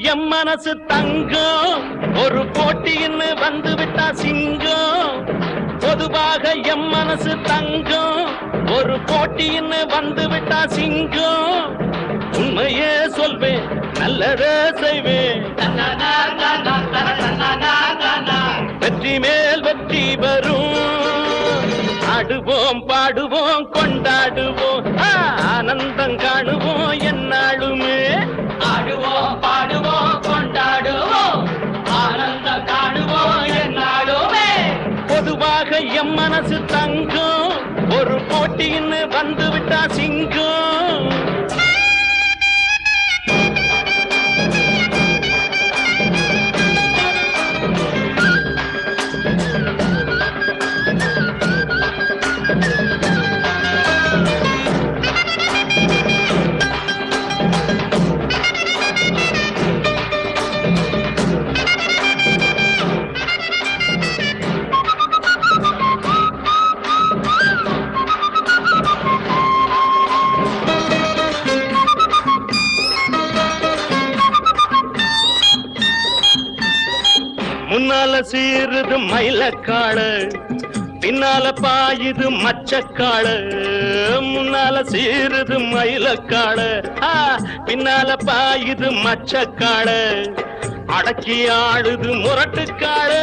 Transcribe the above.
M மனசு தங்கம் ஒரு போட்டின்னு வந்து விட்டா சிங்கம் பொதுவாக எம் மனசு தங்கம் ஒரு போட்டின்னு வந்து விட்டா சிங்கம் உண்மையே சொல்வேன் நல்லதே செய்வேன் வெற்றி மேல் வெற்றி வரும் ஆடுவோம் பாடுவோம் கொண்டாடுவோம் ஆனந்தம் காணுவோம் என்னாலுமே ஆடுவோம் பாடுவோம் கொண்டாடுவோம் ஆனந்தம் காணுவோம் என்னாலுமே பொதுவாக எம் மனசு தங்கம் ஒரு போட்டின்னு வந்து விட்டா சிங்கம் முன்னால சீருது மயிலக்காடு பின்னால பாயுது மச்சக்காடு முன்னால சீருது மயிலக்காடு பின்னால பாயுது மச்சக்காடு அடக்கி ஆடுது முரட்டுக்காடு